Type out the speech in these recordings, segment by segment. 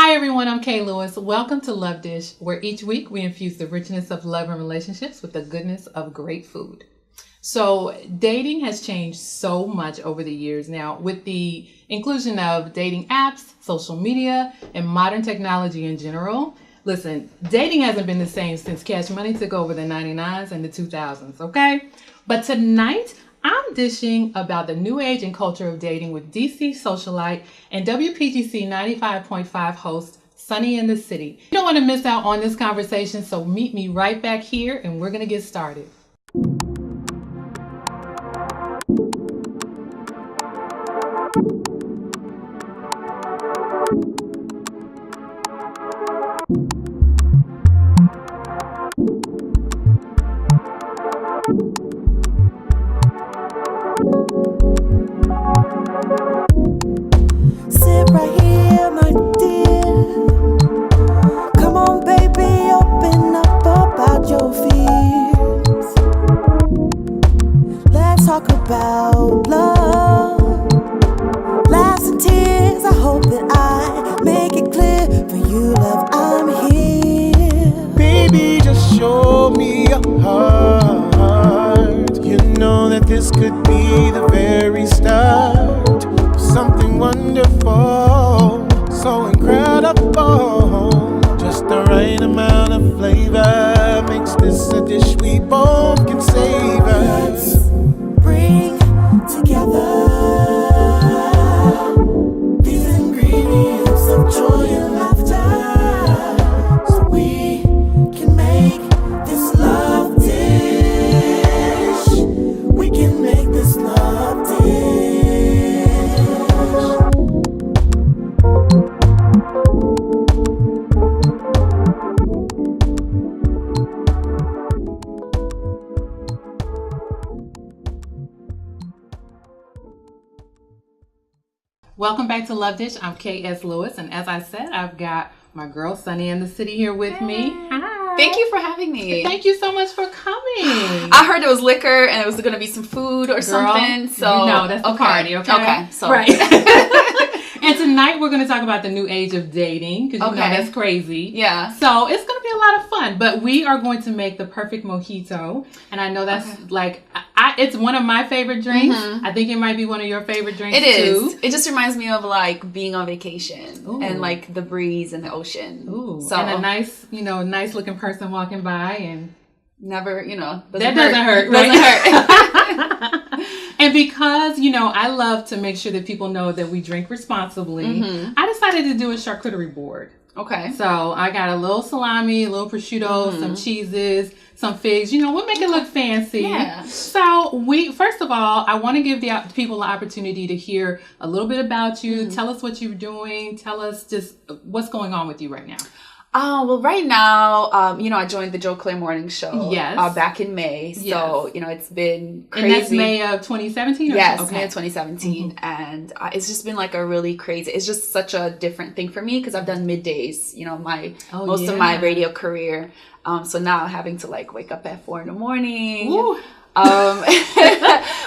Hi everyone, I'm Kay Lewis. Welcome to Love Dish, where each week we infuse the richness of love and relationships with the goodness of great food. So dating has changed so much over the years now with the inclusion of dating apps, social media, and modern technology in general. Listen, dating hasn't been the same since Cash Money took over the 99s and the 2000s, okay? But tonight, I'm dishing about the new age and culture of dating with DC socialite and WPGC 95.5 host Sunni in the City. You don't want to miss out on this conversation, so meet me right back here and we're going to get started. Sit right here, my dear. Come on, baby, open up about your fears. Let's talk about love, laughs and tears. I hope that I make it clear for you, love, I'm here. Baby, just show me your heart. You know that this could be the very start of something wonderful, so incredible. Just the right amount of flavor makes this a dish we both can savor. Let's bring together these ingredients of joy and laughter, so we can make this love dish. We can make this love dish. Welcome back to Love Dish. I'm K.S. Lewis, and as I said, I've got my girl Sunni in the City here with me. Hi. Thank you for having me. Thank you so much for coming. I heard there was liquor and it was going to be some food or something. So you know, that's the party, okay? Okay, so right. And tonight we're going to talk about the new age of dating because you know that's crazy. Yeah. So it's going to be a lot of fun, but we are going to make the perfect mojito, and I know that's like it's one of my favorite drinks. Mm-hmm. I think it might be one of your favorite drinks too. It is. It just reminds me of like being on vacation. Ooh. And like the breeze and the ocean. Ooh. So, and a nice looking person walking by and never, that doesn't hurt. Doesn't hurt. And because, I love to make sure that people know that we drink responsibly, mm-hmm. I decided to do a charcuterie board. Okay. So I got a little salami, a little prosciutto, mm-hmm. some cheeses, some figs. We'll make it look fancy. Yeah. So first of all, I want to give the people the opportunity to hear a little bit about you. Mm-hmm. Tell us what you're doing. Tell us just what's going on with you right now. Well, right now, I joined the Joe Claire Morning Show back in May. So, it's been crazy. And that's May of 2017? Yes, May of 2017. Mm-hmm. And it's just been like a really crazy, it's just such a different thing for me because I've done middays, most of my radio career. So now having to like wake up at 4 a.m. Ooh.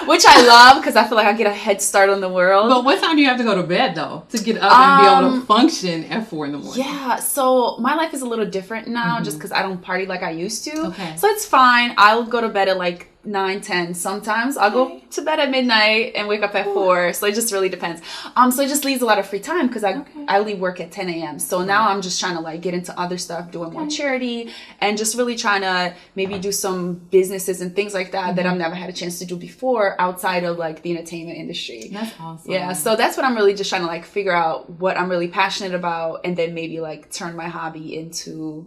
Which I love because I feel like I get a head start on the world. But what time do you have to go to bed though to get up and be able to function at 4 a.m? Yeah, so my life is a little different now, mm-hmm. just because I don't party like I used to. Okay. So it's fine. I'll go to bed at like 9, 10. Sometimes I'll go to bed at midnight and wake up at 4. So it just really depends. So it just leaves a lot of free time because I leave work at 10 a.m. So now I'm just trying to like get into other stuff, doing more charity, and just really trying to maybe do some businesses and things like that that I've never had a chance to do before outside of like the entertainment industry. That's awesome. Yeah, so that's what I'm really just trying to like figure out what I'm really passionate about, and then maybe like turn my hobby into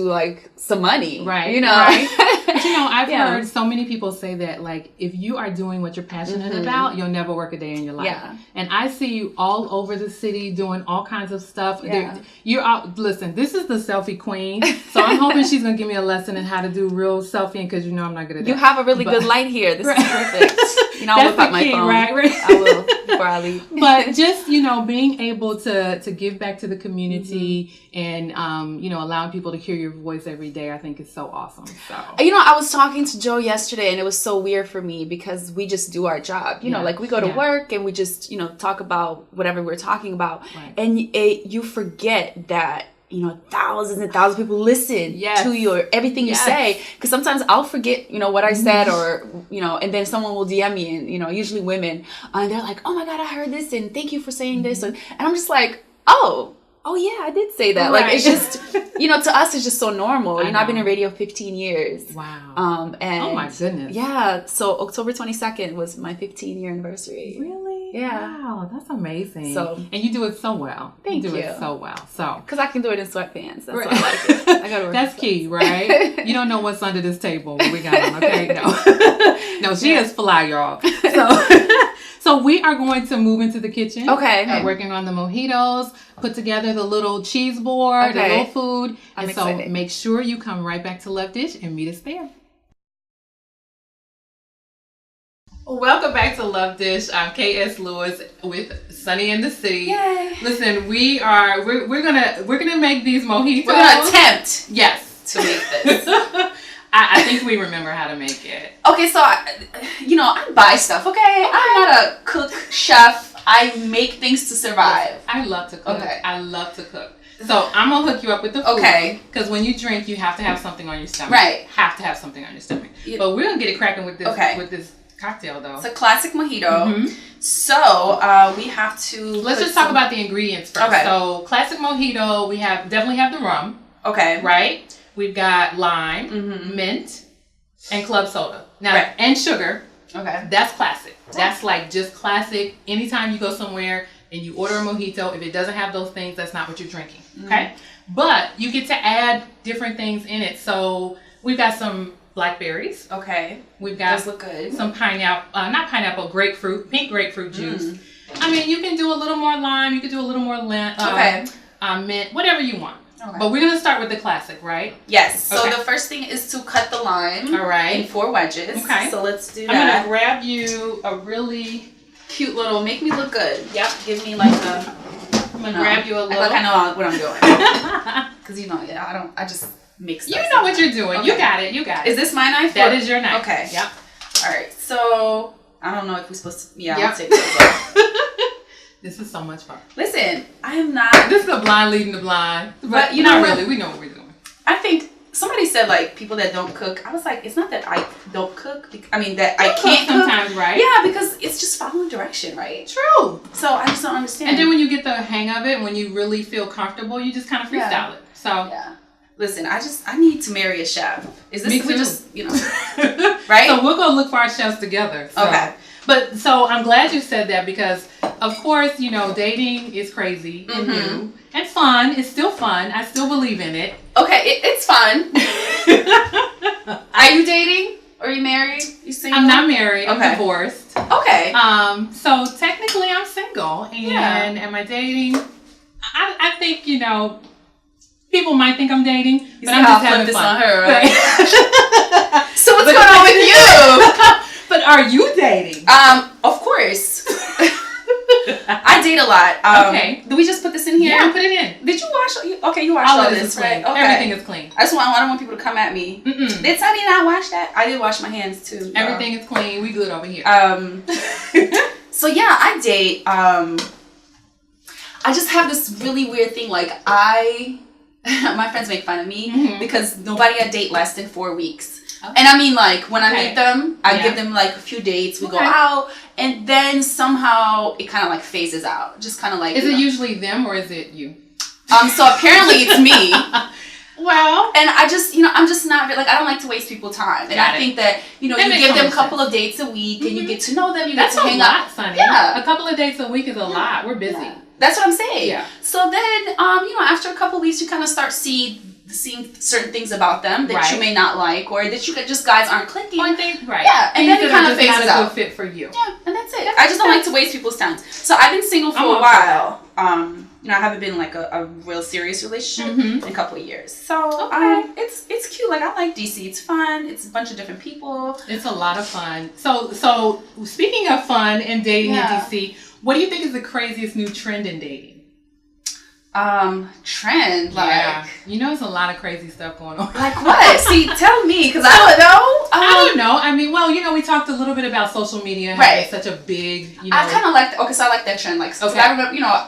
like some money. Right. Right. But I've heard so many people say that like if you are doing what you're passionate mm-hmm. about, you'll never work a day in your life. Yeah. And I see you all over the city doing all kinds of stuff. Yeah. You're out. Listen, this is the selfie queen, so I'm hoping she's gonna give me a lesson in how to do real selfieing because I'm not good at that. You have a really good light here. This is perfect. I'll whip out my phone. Right? I will. before I leave. But just, being able to give back to the community and, allowing people to hear your voice every day, I think is so awesome. So, I was talking to Joe yesterday and it was so weird for me because we just do our job, like we go to work and we just, talk about whatever we're talking about. Right. And you forget that, thousands and thousands of people listen to everything you say. Because sometimes I'll forget, what I said or, and then someone will DM me and, usually women, and they're like, oh my God, I heard this and thank you for saying this. And I'm just like, oh yeah, I did say that. Right. Like, it's just, to us, it's just so normal. I've been in radio 15 years. Wow. And oh my goodness. Yeah. So October 22nd was my 15-year anniversary. Really? Yeah. Wow, that's amazing. So, and you do it so well. Thank you. You do it so well. So, because I can do it in sweatpants. That's right. why I like it. I gotta work. That's key, right? You don't know what's under this table when we got on, okay? No, she is fly, y'all. So we are going to move into the kitchen. Okay. Working on the mojitos, put together the little cheese board, the little food. I'm excited. So make sure you come right back to Love Dish and meet us there. Welcome back to Love Dish. I'm KS Lewis with Sunni in the City. Yay. Listen, we're gonna make these mojitos. We're gonna attempt. Yes. To make this. I think we remember how to make it. Okay, so I buy stuff. Okay, I'm not a cook chef. I make things to survive. I love to cook. Okay. I love to cook. So I'm gonna hook you up with the food. Okay. Because when you drink, you have to have something on your stomach. Right. Have to have something on your stomach. Yeah. But we're gonna get it cracking with this. Okay. With this cocktail though. It's a classic mojito. Mm-hmm. So we have to. Let's just talk about the ingredients first. Okay. So classic mojito, we definitely have the rum. Okay. Right. We've got lime, mint, and club soda. Now and sugar. Okay. That's classic. That's like just classic. Anytime you go somewhere and you order a mojito, if it doesn't have those things, that's not what you're drinking. Okay. But you get to add different things in it. So we've got some blackberries. Okay. We've got those look good. Some grapefruit, pink grapefruit juice. I mean, you can do a little more lime. You can do a little more mint, whatever you want. Okay. But we're going to start with the classic, right? Yes. So the first thing is to cut the lime in 4 wedges. Okay. So let's do that. I'm going to grab you a really cute little, make me look good. Yep. Give me like a... I'm going to grab you a little... I know what I'm doing. Because, I just make stuff. You know what you're doing. Okay. You got it. Is this my knife? That is your knife. Okay. Yep. All right. So, I don't know if we're supposed to... Yeah, I'll take this off. This is so much fun. Listen, I am not... This is the blind leading the blind. But not really. We know what we're doing. I think somebody said, like, people that don't cook. I was like, it's not that I don't cook. I mean, that I can't cook. Sometimes, right? Yeah, because it's just following direction, right? True. So I just don't understand. And then when you get the hang of it, when you really feel comfortable, you just kind of freestyle it. So... Yeah. Listen, I need to marry a chef. Is this... Me too. We just, right? So we'll go look for our chefs together. So. Okay. But so I'm glad you said that because, of course, dating is crazy and new and fun. It's still fun. I still believe in it. Okay, it's fun. Are you dating? Are you married? You single? I'm not married. I'm divorced. Okay. So technically I'm single. And am I dating? I think, people might think I'm dating, but I'm just having fun. On her, right? So what's going on with you? But are you dating? Of course. I date a lot. Okay. Did we just put this in here? Yeah, put it in. Did you wash? Okay, you washed all this, right? Okay. Everything is clean. I don't want people to come at me. Did Sunny not wash that? I did wash my hands too. Everything is clean. We good over here. So yeah, I date. I just have this really weird thing. Like my friends make fun of me because nobody I date lasts in 4 weeks. Okay. And I mean, like, when I meet them, I give them, like, a few dates. We go out, and then somehow it kind of, like, phases out. Just kind of like... Is it usually them, or is it you? So apparently it's me. Well... And I just, I'm just not... Like, I don't like to waste people's time. And I think that, you give them a couple of dates a week, and you get to know them, you get to hang out. That's a lot, Sunny. Yeah. A couple of dates a week is a lot. We're busy. Yeah. That's what I'm saying. Yeah. So then, after a couple of weeks, you kind of start seeing certain things about them that you may not like, or that just guys aren't clicking. Right. Yeah, and then it kind of phases out. Not a good fit for you. Yeah, and that's it. I just don't like to waste people's time. So I've been single for a while. I haven't been in like a real serious relationship in a couple of years. So it's cute. Like I like DC. It's fun. It's a bunch of different people. It's a lot of fun. So speaking of fun and dating in DC, What do you think is the craziest new trend in dating? Trend, like you know, there's a lot of crazy stuff going on. Like what? See, tell me, because I don't know. I don't know. I mean, well, you know, we talked a little bit about social media having such a big, you know. I kind of like, so I like that trend. Like, okay. I remember, you know,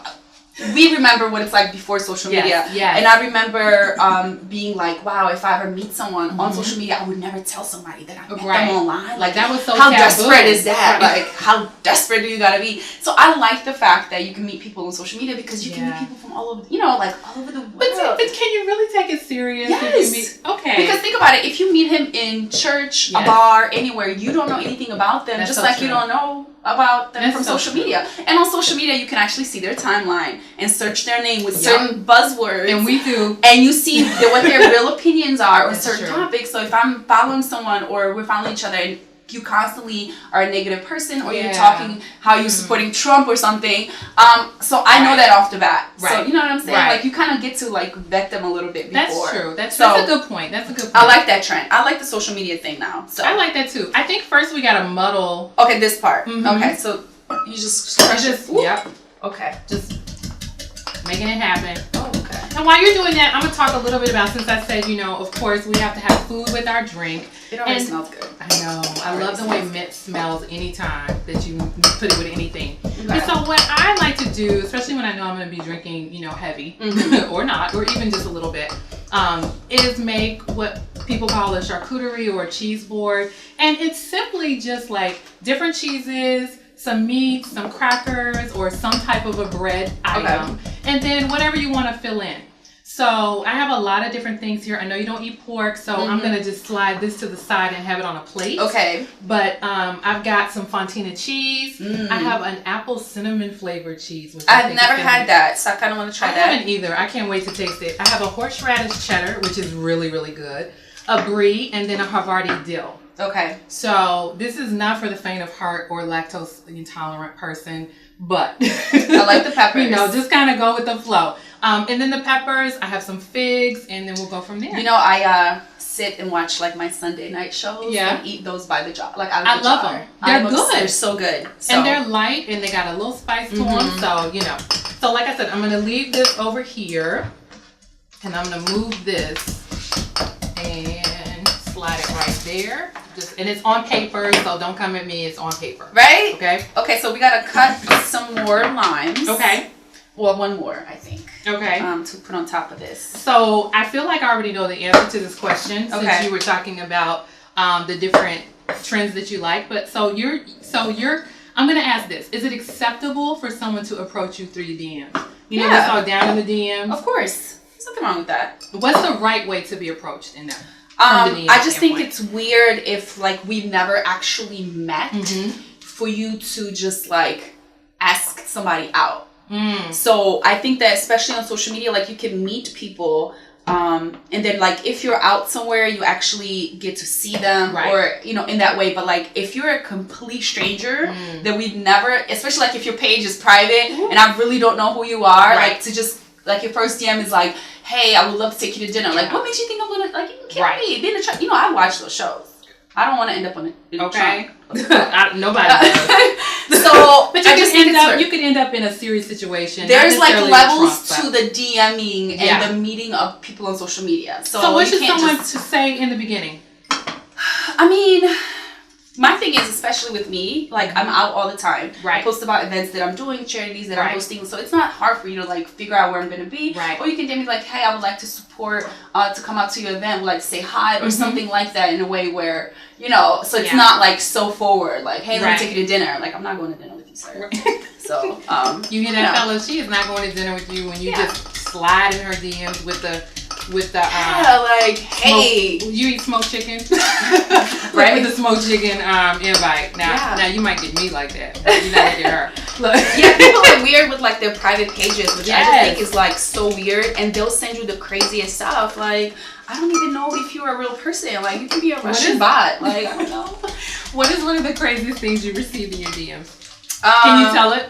we remember what it's like before social media. Yes. And I remember being like, wow, if I ever meet someone on social media, I would never tell somebody that I met them online. Like, that was so how taboo. desperate is that? Like, how desperate do you gotta be? So I like the fact that you can meet people on social media because you can meet people from all over, you know, like all over the world. But can you really take it serious? Yes. If you meet, okay. Because think about it. If you meet him in church, a bar, anywhere, you don't know anything about them. That's just like true. You don't know about them from social media. And on social media, you can actually see their timeline and search their name with certain buzzwords. And we do. And you see what their real opinions are on certain topics. So if I'm following someone or we're following each other and you constantly are a negative person or you're talking how you're supporting Trump or something, so I know that off the bat. So you know what I'm saying? Like you kind of get to like vet them a little bit before. That's true. That's a good point. That's a good point. I like that trend. I like the social media thing now. So I like that too. I think first we got to muddle. Okay, this part. Okay, so you just crush it. Yep. Okay. Just making it happen. Oh, okay. And while you're doing that, I'm going to talk a little bit about, since I said, you know, of course, we have to have food with our drink. It already smells good. I know. I love the way mint smells anytime that you put it with anything. Okay. And so what I like to do, especially when I know I'm going to be drinking, you know, heavy or not, or even just a little bit, is make what people call a charcuterie or a cheese board. And it's simply just like different cheeses, some meat, some crackers, or some type of a bread item. And then whatever you want to fill in. So I have a lot of different things here. I know you don't eat pork, so I'm going to just slide this to the side and have it on a plate. Okay. But I've got some fontina cheese. I have an apple cinnamon flavored cheese. Which I've never had that, so I kind of want to try that. I haven't either. I can't wait to taste it. I have a horseradish cheddar, which is really, really good. A brie, and then a Havarti dill. Okay. So this is not for the faint of heart or lactose intolerant person, but I like the peppers. You know, just kind of go with the flow. And then the peppers, I have some figs, and then we'll go from there. You know, I sit and watch like my Sunday night shows and eat those by the jar. Like I love them. They're good. They're so good. So. And they're light, and they got a little spice to them. So, you know. So like I said, I'm going to leave this over here, and I'm going to move this and slide it right there. And it's on paper, so don't come at me. It's on paper. Right? Okay. Okay, so we gotta cut some more limes. Okay. Well, one more, I think. Okay. To put on top of this. So I feel like I already know the answer to this question since you were talking about the different trends that you like. But I'm gonna ask this: is it acceptable for someone to approach you through your DMs? You know, just all down in the DMs. Of course. There's nothing wrong with that. What's the right way to be approached in that? I just think it's weird if like we've never actually met for you to just like ask somebody out. So I think that especially on social media, like you can meet people and then like if you're out somewhere, you actually get to see them or, you know, in that way. But like if you're a complete stranger that we've never, especially like if your page is private and I really don't know who you are, like to just like your first DM is like, hey, I would love to take you to dinner. Like, what makes you think I'm gonna like? You can kill me. Be in the trunk. You know, I watch those shows. I don't want to end up in the trunk. Nobody does. So, but you could end up in a serious situation. There's like levels to the DMing and the meeting of people on social media. So what should someone to say in the beginning? I mean, my thing is, especially with me, like I'm out all the time. I post about events that I'm doing, charities that I'm hosting. So it's not hard for you to like figure out where I'm going to be. Or you can DM me like, hey, I would like to support, to come out to your event, would like to say hi or something like that in a way where, you know, so it's not like so forward. Like, hey, let me take you to dinner. Like, I'm not going to dinner with you, sir. So, you hear that, fella? She is not going to dinner with you when you just slide in her DMs with the like, hey, you eat smoked chicken, with the smoked chicken invite. Now you might get me like that, but you're not gonna get her. Look. Yeah, people are weird with like their private pages, which I just think is like so weird, and they'll send you the craziest stuff. Like, I don't even know if you're a real person. Like, you can be a Russian bot. Like, I don't know. What is one of the craziest things you received in your DMs? Can you tell it?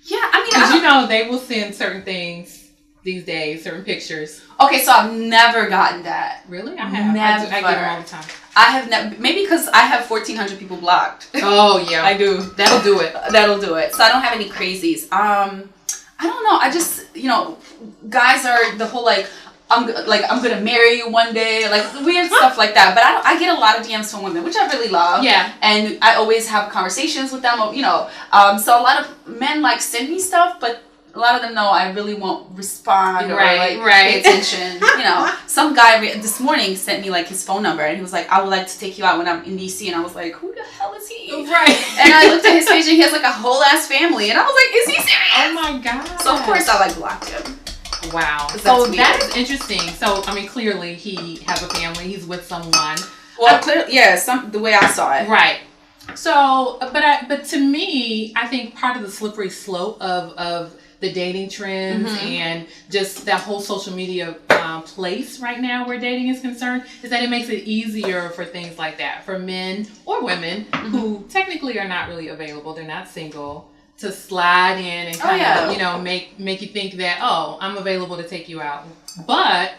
Yeah, I mean, because you know they will send certain things. these days, certain pictures. Okay, so I've never gotten that. Really? I have. Never. I get them all the time. I have never. Maybe because I have 1,400 people blocked. Oh yeah, I do. That'll do it. That'll do it. So I don't have any crazies. I don't know. I just, guys are the whole I'm gonna marry you one day, weird stuff like that. But I get a lot of DMs from women, which I really love. Yeah. And I always have conversations with them. So a lot of men send me stuff, but a lot of them know I really won't respond or pay attention. Some guy this morning sent me his phone number, and he was like, "I would like to take you out when I'm in DC," and I was like, "Who the hell is he?" Right. And I looked at his page, and he has a whole ass family, and I was like, "Is he serious?" Oh my god. So of course I blocked him. Wow. So that is interesting. So clearly he has a family. He's with someone. Well, clearly, yeah. The way I saw it. Right. So, but to me, I think part of the slippery slope of the dating trends and just that whole social media place right now where dating is concerned is that it makes it easier for things like that for men or women who technically are not really available. They're not single, to slide in and kind of make you think that, oh, I'm available to take you out. But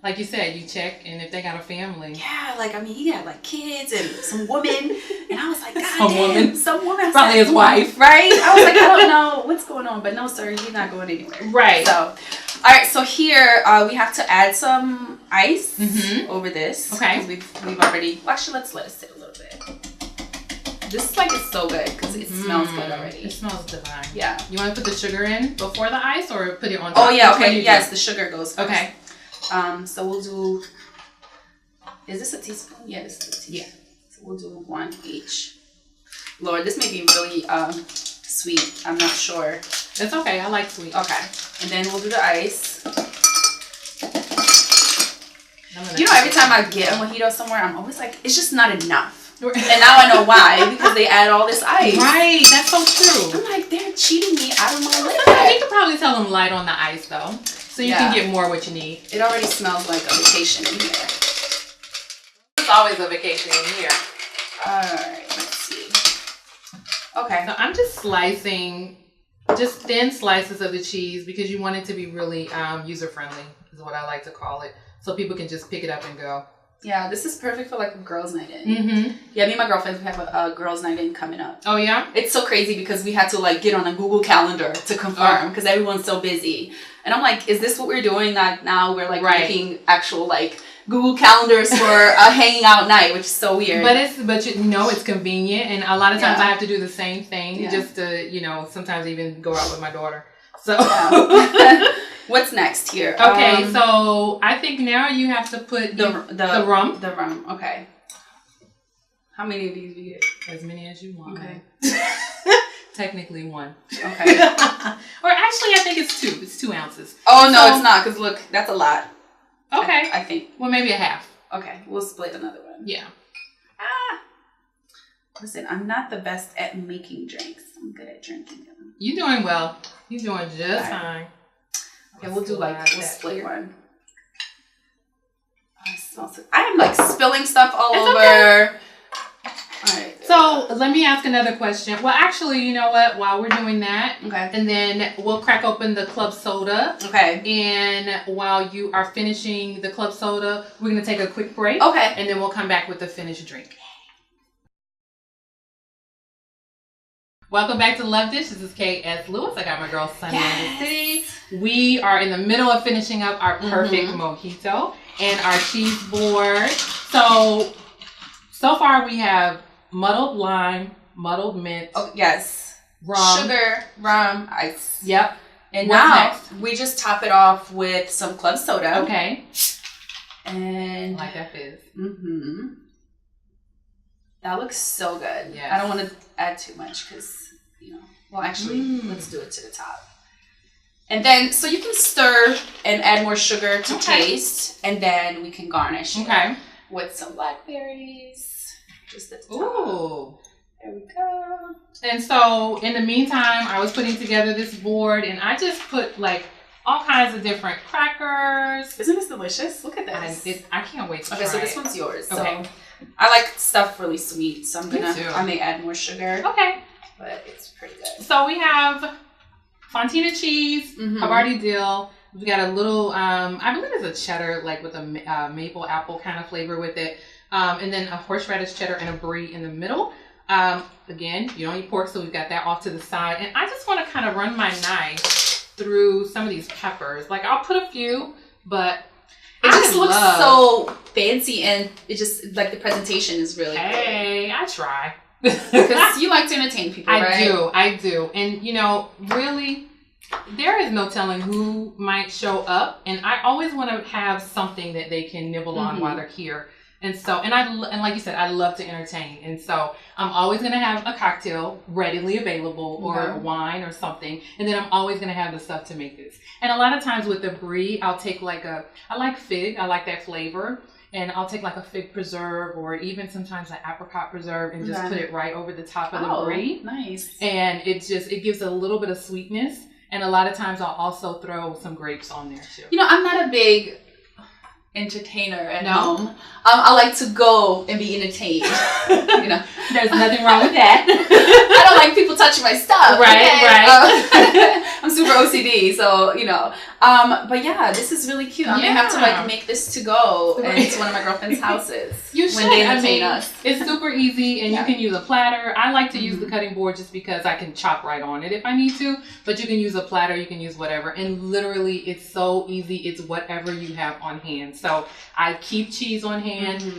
like you said, you check, and if they got a family. Yeah, he had kids and some woman. And I was like, God some damn, woman. Some woman. Probably his wife. Right? I was like, I don't know what's going on. But no, sir, you're not going anywhere. Right. So, all right. So here, we have to add some ice over this. Okay. Because we've already, actually, let's let it sit a little bit. This is so good because it smells good already. It smells divine. Yeah. You want to put the sugar in before the ice or put it on top? Oh, yeah. Okay. Yes, the sugar goes first. Okay. So we'll do, is this a teaspoon? Yeah, this is a teaspoon. Yeah. So we'll do 1 each. Lord, this may be really sweet. I'm not sure. It's okay. I like sweet. Okay. And then we'll do the ice. Every time I get a mojito somewhere, I'm always like, it's just not enough. And now I know why, because they add all this ice. Right, that's so true. I'm like, they're cheating me out of my liquor. You could probably tell them light on the ice, though, so you can get more what you need. It already smells like a vacation in here. It's always a vacation in here. Alright, let's see. Okay. So I'm just slicing just thin slices of the cheese because you want it to be really user-friendly, is what I like to call it, so people can just pick it up and go. Yeah, this is perfect for a girls' night in. Yeah, me and my girlfriends, we have a girls' night in coming up. Oh, yeah? It's so crazy because we had to get on a Google Calendar to confirm because everyone's so busy. And I'm like, is this what we're doing? Now we're making actual Google Calendars for a hanging out night, which is so weird. But it's convenient, and a lot of times I have to do the same thing just to sometimes even go out with my daughter. So. Yeah. What's next here? Okay, so I think now you have to put the rum. The rum, okay. How many of these do you get? As many as you want. Okay. Technically 1. Okay. Or actually, I think it's 2. It's 2 ounces. Oh, no, it's not, because look, that's a lot. Okay. I think. Well, maybe a half. Okay, we'll split another one. Yeah. Listen, I'm not the best at making drinks. I'm good at drinking them. You're doing well. You're doing just fine. Okay, we'll do we'll split one. Oh, it smells so, I am spilling stuff all over. Okay. Alright. So let me ask another question. Well, actually, you know what? While we're doing that, and then we'll crack open the club soda. Okay. And while you are finishing the club soda, we're gonna take a quick break. Okay. And then we'll come back with the finished drink. Welcome back to Love Dish. This is K.S. Lewis. I got my girl Sunni in the city. We are in the middle of finishing up our perfect mojito and our cheese board. So far we have muddled lime, muddled mint. Oh, yes. Rum. Sugar, rum, ice. Yep. And now we just top it off with some club soda. Okay. And like that fizz. That looks so good. Yes. I don't want to add too much because, well, actually, let's do it to the top. And then, so you can stir and add more sugar to taste, and then we can garnish it with some blackberries. Just at the top. Ooh. There we go. And so, in the meantime, I was putting together this board, and I just put all kinds of different crackers. Isn't this delicious? Look at this. I can't wait to try it. Okay, so this one's yours. Okay. So I like stuff really sweet, so I may add more sugar. Okay. But it's pretty good. So we have fontina cheese, Havarti dill, We've got a little, I believe it's a cheddar, like with a maple apple kind of flavor with it. And then a horseradish cheddar and a brie in the middle. Again, you don't eat pork, so we've got that off to the side. And I just want to kind of run my knife through some of these peppers. Like, I'll put a few, but it just looks so fancy, and it just, like, the presentation is really good. I try. Because you like to entertain people, right? I do. And, you know, really, there is no telling who might show up. And I always want to have something that they can nibble on while they're here. And so, and like you said, I love to entertain. And so I'm always going to have a cocktail readily available or a wine or something. And then I'm always going to have the stuff to make this. And a lot of times with the brie, I'll take I like fig. I like that flavor. And I'll take like a fig preserve or even sometimes an apricot preserve and just put it right over the top of the brie. Nice. And it gives a little bit of sweetness. And a lot of times I'll also throw some grapes on there too. You know, I'm not a big entertainer at home. I like to go and be entertained. You know, there's nothing wrong with that. I don't like people touching my stuff. Right. I'm super OCD, so you know. But yeah, this is really cute. I'm gonna have to like make this to go and to one of my girlfriend's houses when they entertain us. It's super easy, and you can use a platter. I like to use the cutting board just because I can chop right on it if I need to. But you can use a platter. You can use whatever, and literally, it's so easy. It's whatever you have on hand. So I keep cheese on hand.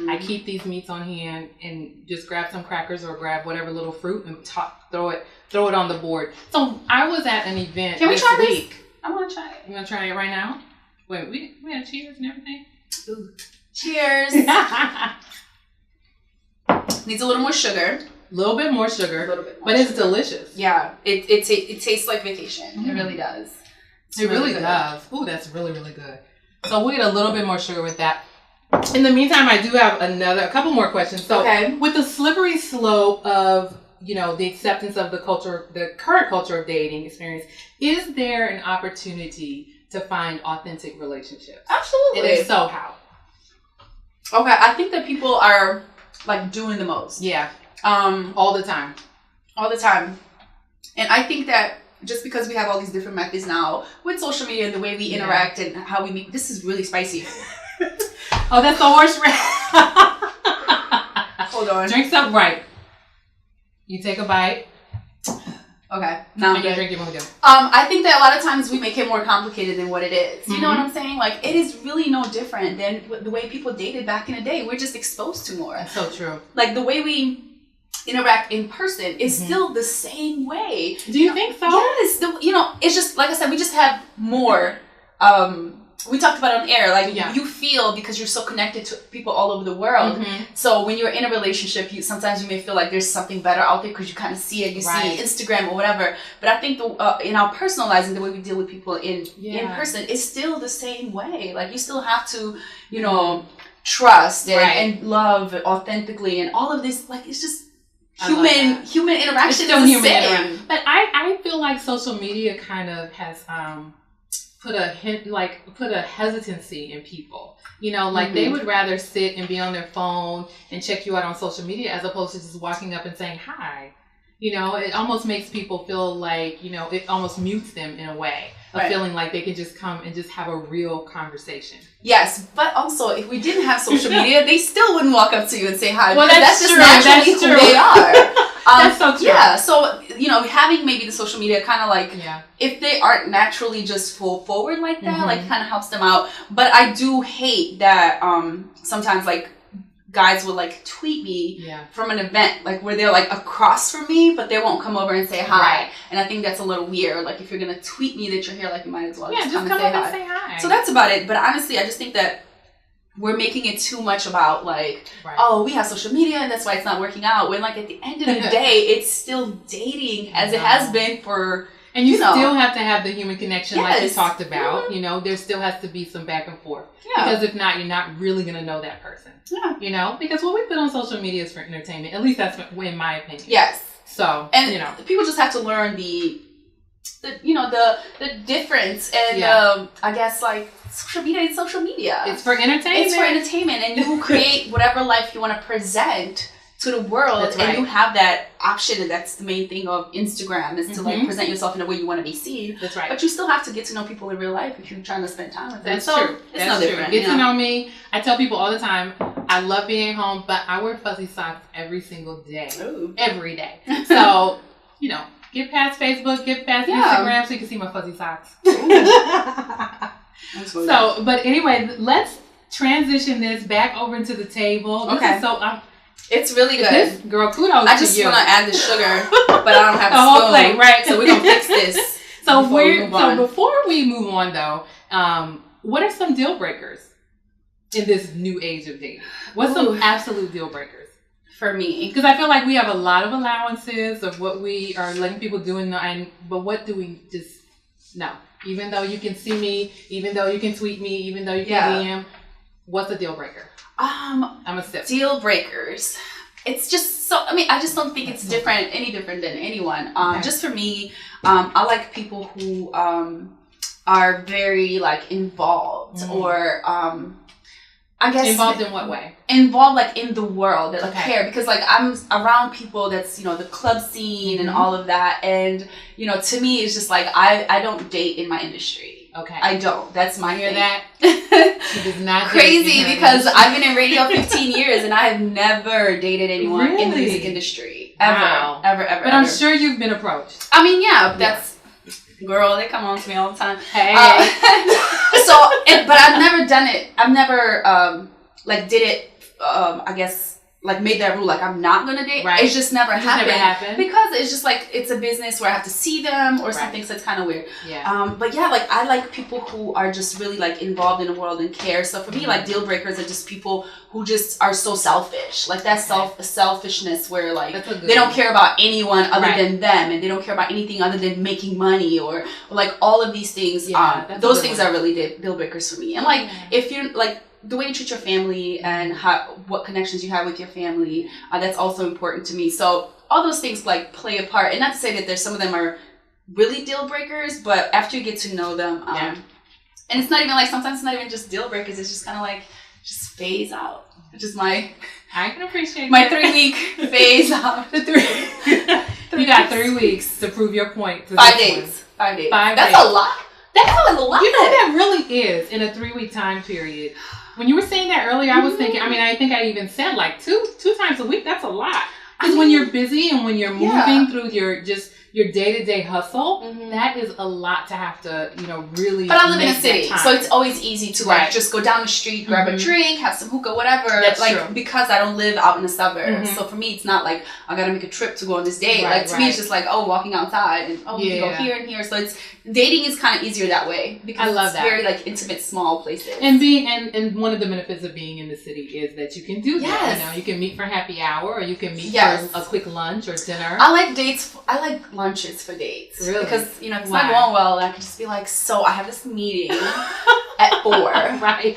I keep these meats on hand, and just grab some crackers or grab whatever little fruit and throw it on the board. So I was at an event Can we this try week. This? I want to try it. You want to try it right now? Wait, we have cheers and everything? Ooh. Cheers. Needs a little more sugar. A little bit more sugar. But it's delicious. Yeah, it tastes like vacation. It really does. It really does. Ooh, that's really, really good. So we'll get a little bit more sugar with that. In the meantime, I do have a couple more questions. So with the slippery slope of, you know, the acceptance of the current culture of dating experience, is there an opportunity to find authentic relationships? Absolutely. And if so, how? Okay, I think that people are like doing the most. Yeah. All the time. All the time. And I think that just because we have all these different methods now with social media and the way we interact and how we meet, this is really spicy. Oh, that's the horse rat. Hold on. Drink something right. You take a bite. Okay. Now I'm good. Drink your mojito. I think that a lot of times we make it more complicated than what it is. You know what I'm saying? Like, it is really no different than the way people dated back in the day. We're just exposed to more. That's so true. Like, the way we interact in person is still the same way. Do you think so? Yes. It's just, like I said, we just have more. We talked about it on air. Like, you feel, because you're so connected to people all over the world. So when you're in a relationship, sometimes you may feel like there's something better out there because you kind of see it. You see Instagram or whatever. But I think in our personal lives and the way we deal with people in person, it's still the same way. Like, you still have to, trust and love authentically and all of this. Like, it's just human interaction. It's still human interaction. But I feel like social media kind of has put a hesitancy in people. Like they would rather sit and be on their phone and check you out on social media as opposed to just walking up and saying hi. It almost makes people feel like, it almost mutes them in a way of feeling like they can just come and just have a real conversation. Yes, but also if we didn't have social media, they still wouldn't walk up to you and say hi. Well, that's just true. Naturally who they are. That's so true. Yeah, so, having maybe the social media kind of like, if they aren't naturally just full forward like that, like kind of helps them out. But I do hate that sometimes like guys will like tweet me from an event, like where they're like across from me, but they won't come over and say hi. Right. And I think that's a little weird. Like if you're going to tweet me that you're here, like you might as well just come over and say hi. So that's about it. But honestly, I just think that we're making it too much about like, oh, we have social media and that's why it's not working out. When like at the end of the day, it's still dating as it has been for. And you still have to have the human connection like you talked about. There still has to be some back and forth. Yeah. Because if not, you're not really going to know that person. Yeah. Because what we put on social media is for entertainment. At least that's in my opinion. Yes. So, and people just have to learn the difference. And I guess like social media is social media. It's for entertainment. It's for entertainment. And you create whatever life you want to present to the world. That's right. And you have that option, and that's the main thing of Instagram, is to like present yourself in a way you want to be seen. That's right. But you still have to get to know people in real life if you're trying to spend time with them. That's true. It's no different. Get to know me. I tell people all the time, I love being home, but I wear fuzzy socks every single day. Ooh. Every day. So, you know, get past Facebook, get past Instagram so you can see my fuzzy socks. So, but anyway, let's transition this back over into the table. This is so, it's really good. This, girl, kudos to you. I just want to add the sugar, but I don't have the a whole spoon. plate, right? So we're going to fix this. Before we move on, though, what are some deal breakers in this new age of dating? What's some absolute deal breakers? For me. Because I feel like we have a lot of allowances of what we are letting people do, but what do we just, no. Even though you can see me, even though you can tweet me, even though you can DM, what's a deal breaker? I'm a sip. Deal breakers. It's just so, I mean, I just don't think it's any different than anyone. Just for me, I like people who are very like involved or I guess involved in what way? Involved like in the world, that like care, because like I'm around people that's, you know, the club scene and all of that, and you know, to me it's just like I don't date in my industry. Okay. I don't. That's my thing. That? She does not crazy, because I've been in radio 15 years and I have never dated anyone in the music industry. Ever. Ever. But I'm sure you've been approached. I mean, that's girl, they come on to me all the time. Hey. But I've never done it. I've never like did it. I guess like made that rule. Like I'm not gonna date. Right. It's just never happened. Because it's just like it's a business where I have to see them or something. So it's kind of weird. Yeah. But yeah, like I like people who are just really like involved in the world and care. So for me, like deal breakers are just people who just are so selfish. Like that selfishness where like they don't care about anyone other than them, and they don't care about anything other than making money or like all of these things. Those things are really deal breakers for me. And like if you're like the way you treat your family and what connections you have with your family, that's also important to me. So all those things like play a part. And not to say that there's some of them are really deal breakers, but after you get to know them, and it's not even like, sometimes it's not even just deal breakers. It's just kind of like just phase out. Which is I can appreciate my 3 week phase out. You got 3 weeks to prove your point. 5 days. 5 days. That's a lot. That's a lot. You know, that really is in a 3 week time period. When you were saying that earlier, I was thinking, I mean, I think I even said like two times a week. That's a lot. Because when you're busy and when you're moving through your day-to-day hustle, that is a lot to have to, you know, really. But I live in a city, so it's always easy to like just go down the street, grab a drink, have some hookah, whatever. That's like true. Because I don't live out in the suburbs, so for me, it's not like I gotta make a trip to go on this date. Like to me, it's just like walking outside and we can go here and here. So it's dating is kind of easier that way because it's very like intimate, small places. And and one of the benefits of being in the city is that you can do that. You know, you can meet for happy hour, or you can meet for a quick lunch or dinner. I like dates. I like lunches for dates. Really? Because you know, if it's not going well, I can just be like, so I have this meeting at 4,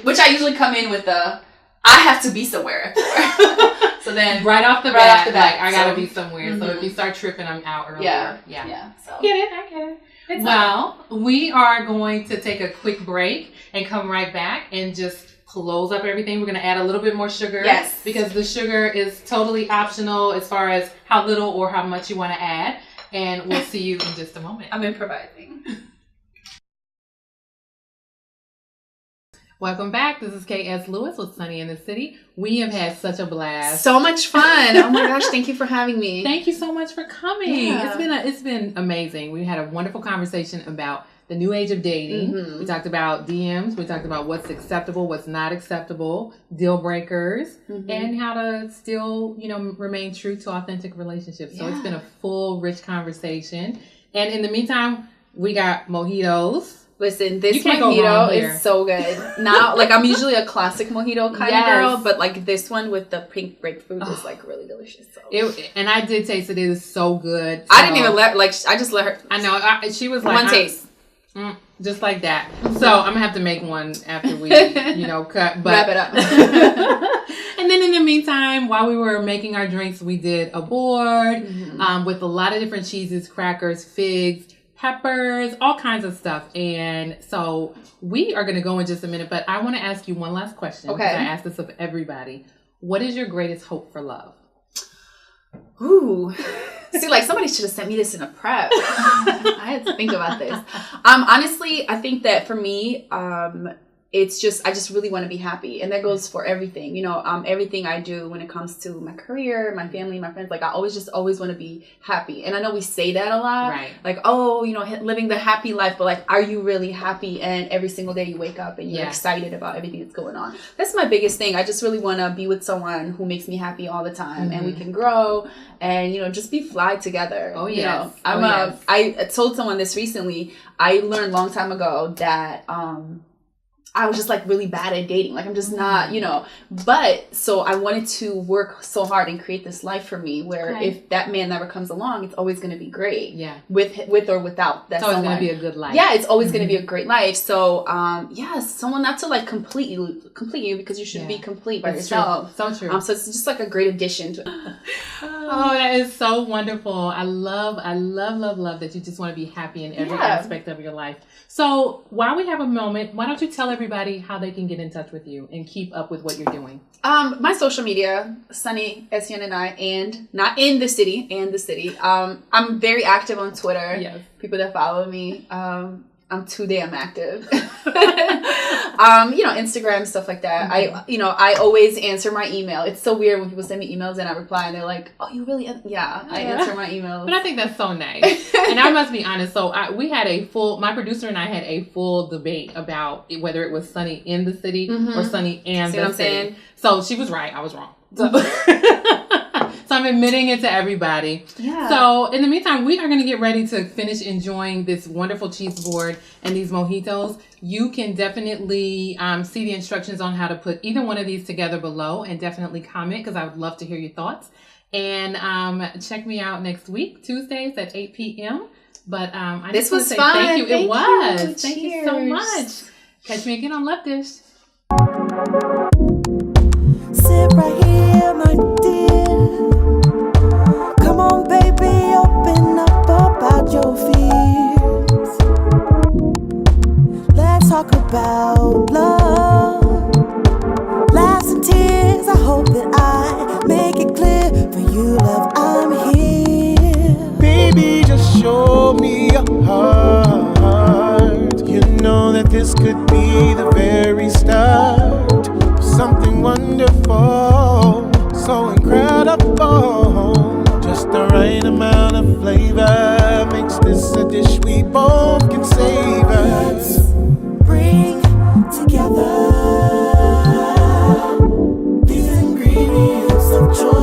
which I usually come in with I have to be somewhere at 4. So then right off the bat, like I gotta be somewhere. So if you start tripping, I'm out earlier. Yeah. So I get it. Well, we are going to take a quick break and come right back and just close up everything. We're going to add a little bit more sugar. Yes. Because the sugar is totally optional as far as how little or how much you want to add. And we'll see you in just a moment. I'm improvising. Welcome back. This is K.S. Lewis with Sunni in the City. We have had such a blast. So much fun. Oh my gosh, thank you for having me. Thank you so much for coming. Yeah. It's been amazing. We had a wonderful conversation about the new age of dating. We talked about DMs. We talked about what's acceptable, what's not acceptable, deal breakers, and how to still, you know, remain true to authentic relationships. So it's been a full, rich conversation. And in the meantime, we got mojitos. Listen, this mojito is so good. Now, like, I'm usually a classic mojito kind of girl, but like this one with the pink grapefruit is like really delicious. So. And I did taste it. It is so good. So. I didn't even I just let her. I know. She was like, one taste. Just like that. So I'm gonna have to make one after we, you know, cut. But, wrap it up. And then in the meantime, while we were making our drinks, we did a board with a lot of different cheeses, crackers, figs, peppers, all kinds of stuff. And so we are going to go in just a minute, but I want to ask you one last question. Okay. I ask this of everybody. What is your greatest hope for love? Ooh. See, like somebody should have sent me this in a prep. I had to think about this. Honestly, I think that for me, it's just, I just really want to be happy. And that goes for everything, you know, everything I do when it comes to my career, my family, my friends. Like I always want to be happy. And I know we say that a lot, right? Like, oh, you know, living the happy life, but like, are you really happy? And every single day you wake up and you're excited about everything that's going on. That's my biggest thing. I just really want to be with someone who makes me happy all the time, and we can grow and, you know, just be fly together. Oh, you know, yes. I told someone this recently. I learned a long time ago that, I was just like really bad at dating. Like I'm just not, you know, but so I wanted to work so hard and create this life for me where if that man never comes along, it's always going to be great. Yeah. With or without that someone. It's always going to be a good life. Yeah. It's always going to be a great life. So, someone not to like complete you because you should be complete by yourself. True. So true. So it's just like a great addition to Oh, that is so wonderful. I love that you just want to be happy in every aspect of your life. So while we have a moment, why don't you tell everybody how they can get in touch with you and keep up with what you're doing? My social media, Sunni, S-U-N-N-I, and not in the city, and the city. I'm very active on Twitter. Yes. People that follow me, I'm too damn active. You know, Instagram, stuff like that. I always answer my email. It's so weird when people send me emails and I reply and they're like, oh, you really? I answer my emails. But I think that's so nice. And I must be honest. So we had my producer and I had a full debate about whether it was Sunni in the city or Sunni and the city. Saying? So she was right. I was wrong. So I'm admitting it to everybody. Yeah. So in the meantime, we are going to get ready to finish enjoying this wonderful cheese board and these mojitos. You can definitely see the instructions on how to put either one of these together below, and definitely comment because I would love to hear your thoughts. And check me out next week, Tuesdays at 8 p.m. But I this just want was to say fun. thank you. Thank it was. you. Thank Cheers. you so much. Catch me again on Love Dish. Sit right here, my dear. Come on, baby, open up about your fears. Let's talk about love, laughs and tears. I hope that I make it clear for you, love, I'm here. Baby, just show me your heart. You know that this could be the very start of something wonderful, so incredible. Just the right amount of flavor makes this a dish we both can savor. Let's bring together these ingredients of joy.